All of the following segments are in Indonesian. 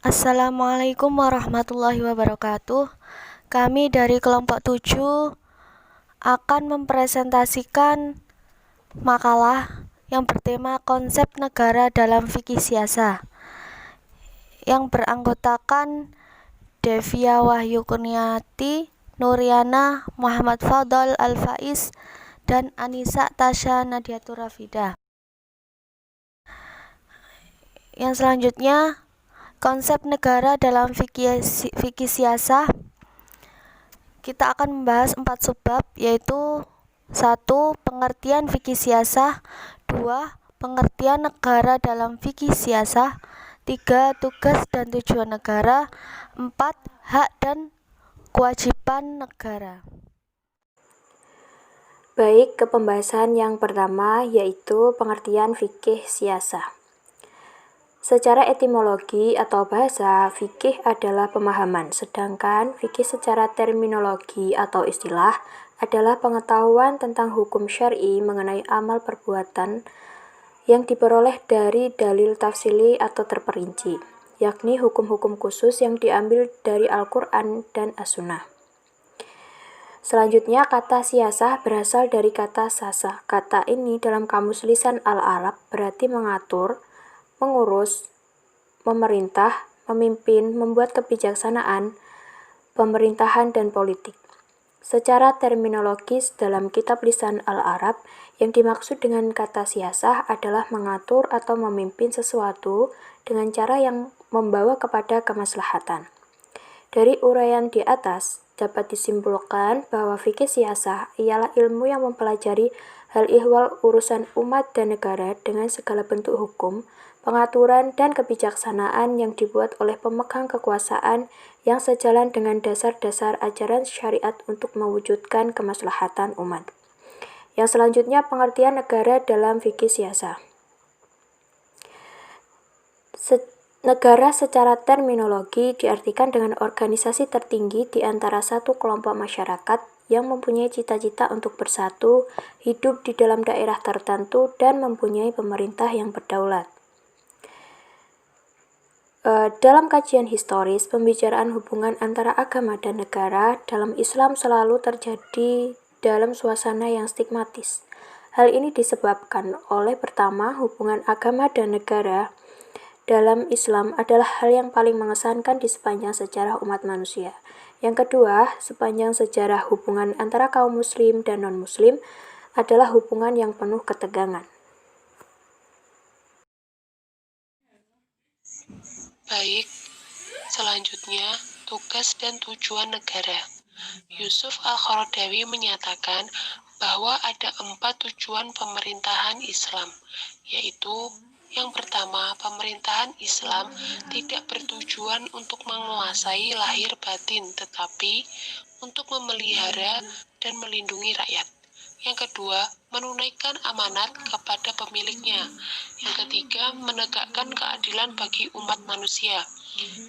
Assalamualaikum warahmatullahi wabarakatuh. Kami dari kelompok 7 akan mempresentasikan makalah yang bertema konsep negara dalam fikih siasa yang beranggotakan Devia Wahyu Kurniati, Nuriana, Muhammad Fadl Al-Faiz, dan Anissa Tasya Nadiatur Rafida. Yang selanjutnya, konsep negara dalam fikih siasa. Kita akan membahas 4 subbab, yaitu 1. Pengertian fikih siasa. 2. Pengertian negara dalam fikih siasa. 3. Tugas dan tujuan negara. 4. Hak dan kewajiban negara. Baik, ke pembahasan yang pertama, yaitu pengertian fikih siasa. Secara etimologi atau bahasa, fikih adalah pemahaman, sedangkan fikih secara terminologi atau istilah adalah pengetahuan tentang hukum syar'i mengenai amal perbuatan yang diperoleh dari dalil tafsili atau terperinci, yakni hukum-hukum khusus yang diambil dari Al-Quran dan As-Sunnah. Selanjutnya, kata siasah berasal dari kata sasa. Kata ini dalam Kamus Lisan Al-Arab berarti mengatur, mengurus, memerintah, memimpin, membuat kebijaksanaan, pemerintahan, dan politik. Secara terminologis dalam kitab Lisan Al-Arab, yang dimaksud dengan kata siasah adalah mengatur atau memimpin sesuatu dengan cara yang membawa kepada kemaslahatan. Dari uraian di atas, dapat disimpulkan bahwa fikih siasah ialah ilmu yang mempelajari hal ihwal urusan umat dan negara dengan segala bentuk hukum, pengaturan, dan kebijaksanaan yang dibuat oleh pemegang kekuasaan yang sejalan dengan dasar-dasar ajaran syariat untuk mewujudkan kemaslahatan umat. Yang selanjutnya, pengertian negara dalam fikih siasah. Negara secara terminologi diartikan dengan organisasi tertinggi di antara satu kelompok masyarakat yang mempunyai cita-cita untuk bersatu, hidup di dalam daerah tertentu, dan mempunyai pemerintah yang berdaulat. Dalam kajian historis, pembicaraan hubungan antara agama dan negara dalam Islam selalu terjadi dalam suasana yang stigmatis. Hal ini disebabkan oleh pertama, hubungan agama dan negara dalam Islam adalah hal yang paling mengesankan di sepanjang sejarah umat manusia. Yang kedua, sepanjang sejarah hubungan antara kaum muslim dan non-muslim adalah hubungan yang penuh ketegangan. Baik, selanjutnya tugas dan tujuan negara. Yusuf Al-Qaradawi menyatakan bahwa ada 4 tujuan pemerintahan Islam, yaitu yang pertama, pemerintahan Islam tidak bertujuan untuk menguasai lahir batin, tetapi untuk memelihara dan melindungi rakyat. Yang kedua, menunaikan amanat kepada pemiliknya. Yang ketiga, menegakkan keadilan bagi umat manusia.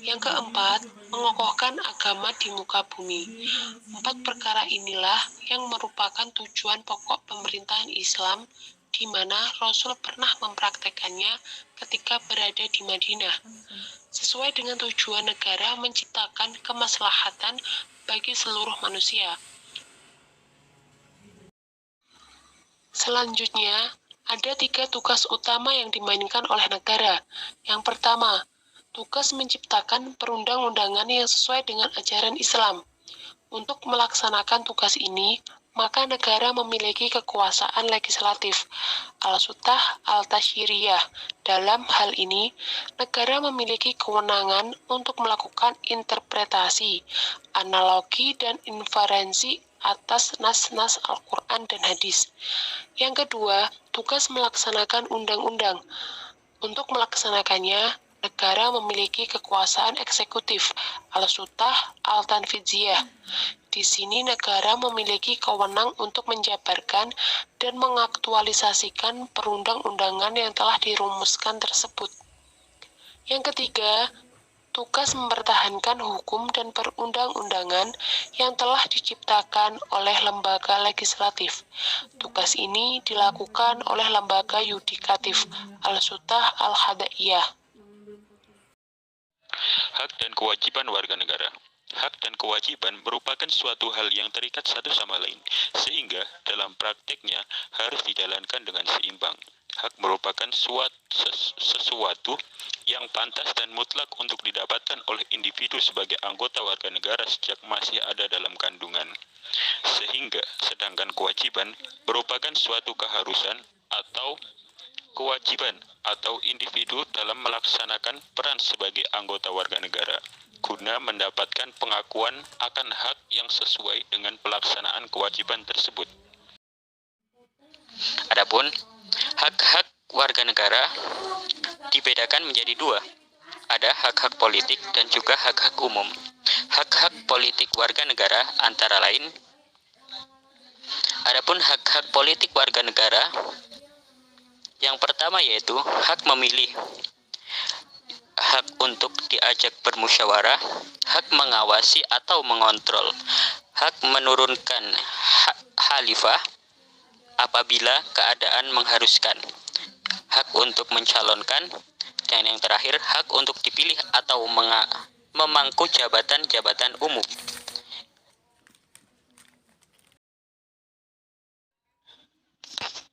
Yang keempat, mengokohkan agama di muka bumi. 4 perkara inilah yang merupakan tujuan pokok pemerintahan Islam, di mana Rasul pernah mempraktekannya ketika berada di Madinah. Sesuai dengan tujuan negara menciptakan kemaslahatan bagi seluruh manusia. Selanjutnya, ada 3 tugas utama yang dimainkan oleh negara. Yang pertama, tugas menciptakan perundang-undangan yang sesuai dengan ajaran Islam. Untuk melaksanakan tugas ini, maka negara memiliki kekuasaan legislatif, al-sultah al-tasyriyah. Dalam hal ini, negara memiliki kewenangan untuk melakukan interpretasi, analogi, dan inferensi atas nas-nas Al-Quran dan hadis. Yang kedua, tugas melaksanakan undang-undang. Untuk melaksanakannya, negara memiliki kekuasaan eksekutif, al-sultah al-tanfidhiyah. Di sini negara memiliki kewenang untuk menjabarkan dan mengaktualisasikan perundang-undangan yang telah dirumuskan tersebut. Yang ketiga, tugas mempertahankan hukum dan perundang-undangan yang telah diciptakan oleh lembaga legislatif. Tugas ini dilakukan oleh lembaga yudikatif, al-sultah al-hadaiyah. Hak dan kewajiban warga negara. Hak dan kewajiban merupakan suatu hal yang terikat satu sama lain, sehingga dalam prakteknya harus dijalankan dengan seimbang. Hak merupakan sesuatu yang pantas dan mutlak untuk didapatkan oleh individu sebagai anggota warga negara sejak masih ada dalam kandungan. Sehingga, sedangkan kewajiban merupakan suatu keharusan atau kewajiban atau individu dalam melaksanakan peran sebagai anggota warga negara, guna mendapatkan pengakuan akan hak yang sesuai dengan pelaksanaan kewajiban tersebut. Adapun hak-hak warga negara dibedakan menjadi dua. Ada hak-hak politik dan juga hak-hak umum. Hak-hak politik warga negara antara lain. Adapun hak-hak politik warga negara, yang pertama yaitu hak memilih, hak untuk diajak bermusyawarah, hak mengawasi atau mengontrol, hak menurunkan khalifah apabila keadaan mengharuskan, hak untuk mencalonkan, dan yang terakhir hak untuk dipilih atau memangku jabatan-jabatan umum.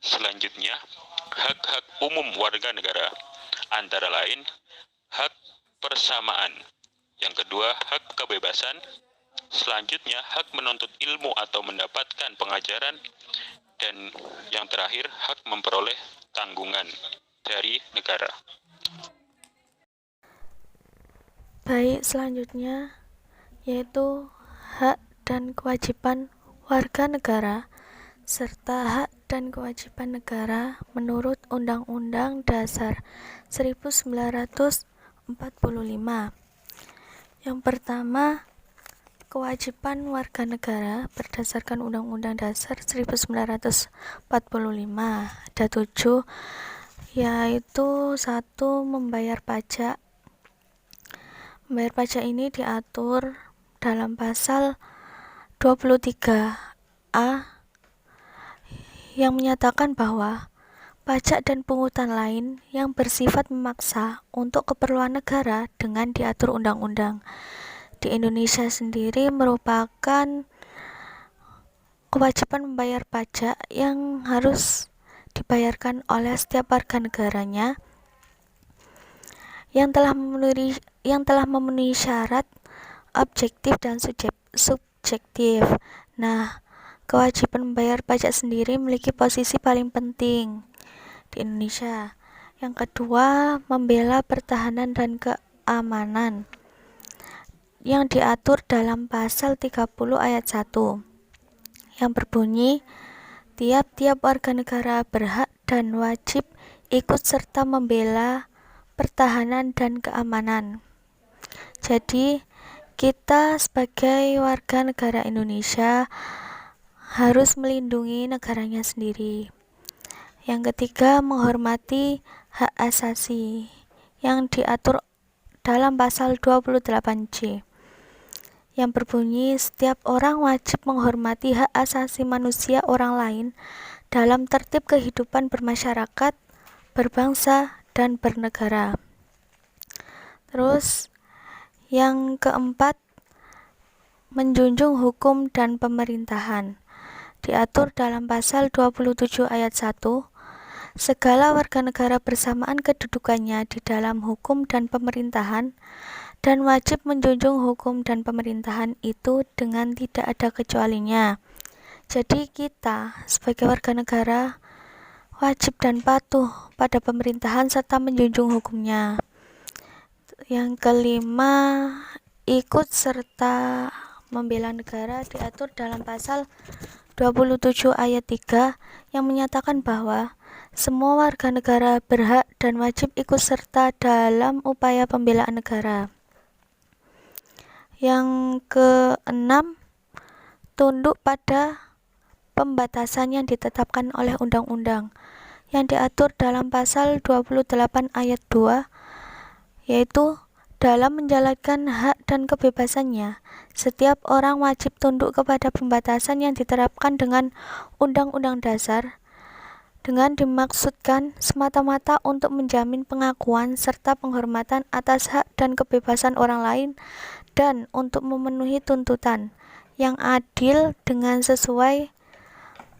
Selanjutnya, hak-hak umum warga negara, antara lain hak persamaan, yang kedua hak kebebasan, selanjutnya hak menuntut ilmu atau mendapatkan pengajaran, dan yang terakhir hak memperoleh tanggungan dari negara. Baik, selanjutnya yaitu hak dan kewajiban warga negara serta hak dan kewajiban negara menurut Undang-Undang Dasar 1945. Yang pertama, kewajiban warga negara berdasarkan Undang-Undang Dasar 1945 ada 7, yaitu 1. Membayar pajak. Membayar pajak ini diatur dalam pasal 23A yang menyatakan bahwa pajak dan pungutan lain yang bersifat memaksa untuk keperluan negara dengan diatur undang-undang. Di Indonesia sendiri merupakan kewajiban membayar pajak yang harus dibayarkan oleh setiap warga negaranya yang telah memenuhi syarat objektif dan subjektif. Nah, kewajiban membayar pajak sendiri memiliki posisi paling penting di Indonesia. Yang kedua, membela pertahanan dan keamanan yang diatur dalam pasal 30 ayat 1 yang berbunyi, tiap-tiap warga negara berhak dan wajib ikut serta membela pertahanan dan keamanan. Jadi, kita sebagai warga negara Indonesia harus melindungi negaranya sendiri. Yang ketiga, menghormati hak asasi yang diatur dalam pasal 28C yang berbunyi, setiap orang wajib menghormati hak asasi manusia orang lain dalam tertib kehidupan bermasyarakat, berbangsa, dan bernegara. Terus yang keempat, menjunjung hukum dan pemerintahan. Diatur dalam pasal 27 ayat 1, segala warga negara bersamaan kedudukannya di dalam hukum dan pemerintahan dan wajib menjunjung hukum dan pemerintahan itu dengan tidak ada kecualinya. Jadi kita sebagai warga negara wajib dan patuh pada pemerintahan serta menjunjung hukumnya. Yang kelima, ikut serta membela negara diatur dalam pasal 27 ayat 3 yang menyatakan bahwa semua warga negara berhak dan wajib ikut serta dalam upaya pembelaan negara. Yang keenam, tunduk pada pembatasan yang ditetapkan oleh undang-undang yang diatur dalam pasal 28 ayat 2, yaitu dalam menjalankan hak dan kebebasannya, setiap orang wajib tunduk kepada pembatasan yang diterapkan dengan Undang-Undang Dasar dengan dimaksudkan semata-mata untuk menjamin pengakuan serta penghormatan atas hak dan kebebasan orang lain dan untuk memenuhi tuntutan yang adil dengan sesuai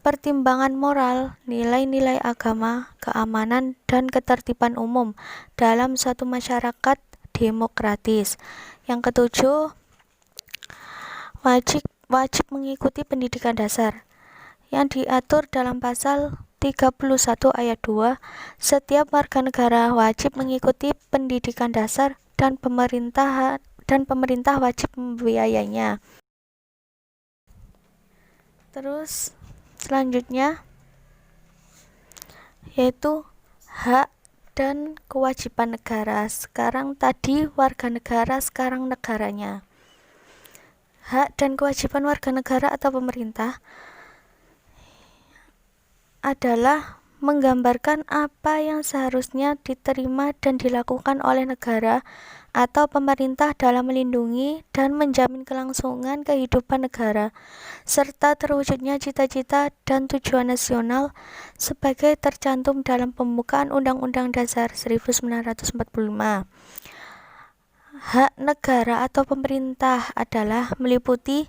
pertimbangan moral, nilai-nilai agama, keamanan, dan ketertiban umum dalam suatu masyarakat demokratis. Yang ketujuh, wajib mengikuti pendidikan dasar yang diatur dalam pasal 31 ayat 2. Setiap warga negara wajib mengikuti pendidikan dasar dan pemerintah wajib membiayainya. Terus selanjutnya yaitu hak dan kewajiban negara. Sekarang tadi warga negara, sekarang negaranya. Hak dan kewajiban warga negara atau pemerintah adalah menggambarkan apa yang seharusnya diterima dan dilakukan oleh negara atau pemerintah dalam melindungi dan menjamin kelangsungan kehidupan negara, serta terwujudnya cita-cita dan tujuan nasional sebagai tercantum dalam pembukaan Undang-Undang Dasar 1945. Hak negara atau pemerintah adalah meliputi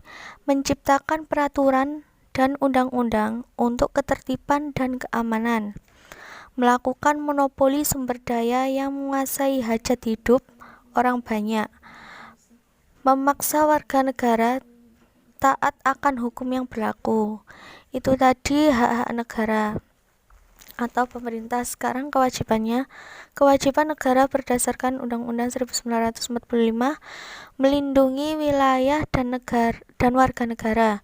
menciptakan peraturan dan undang-undang untuk ketertiban dan keamanan, melakukan monopoli sumber daya yang menguasai hajat hidup orang banyak, memaksa warga negara taat akan hukum yang berlaku. Itu tadi hak-hak negara atau pemerintah. Sekarang kewajibannya. Kewajiban negara berdasarkan Undang-Undang 1945 melindungi wilayah dan warga negara,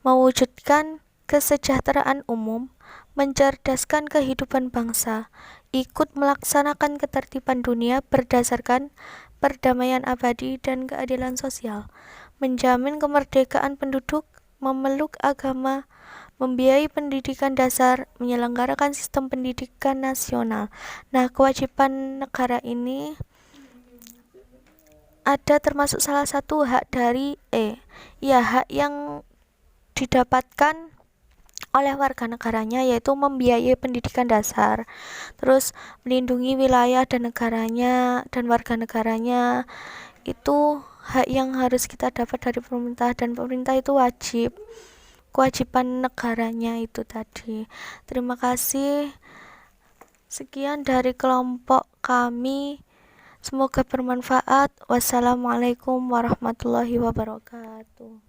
mewujudkan kesejahteraan umum, mencerdaskan kehidupan bangsa, ikut melaksanakan ketertiban dunia berdasarkan perdamaian abadi dan keadilan sosial, menjamin kemerdekaan penduduk, memeluk agama, membiayai pendidikan dasar, menyelenggarakan sistem pendidikan nasional. Nah, kewajiban negara ini ada termasuk salah satu hak dari hak yang didapatkan oleh warga negaranya, yaitu membiayai pendidikan dasar, terus melindungi wilayah dan negaranya dan warga negaranya. Itu hak yang harus kita dapat dari pemerintah, dan pemerintah itu kewajiban negaranya itu tadi. Terima kasih. Sekian dari kelompok kami, semoga bermanfaat. Wassalamualaikum warahmatullahi wabarakatuh.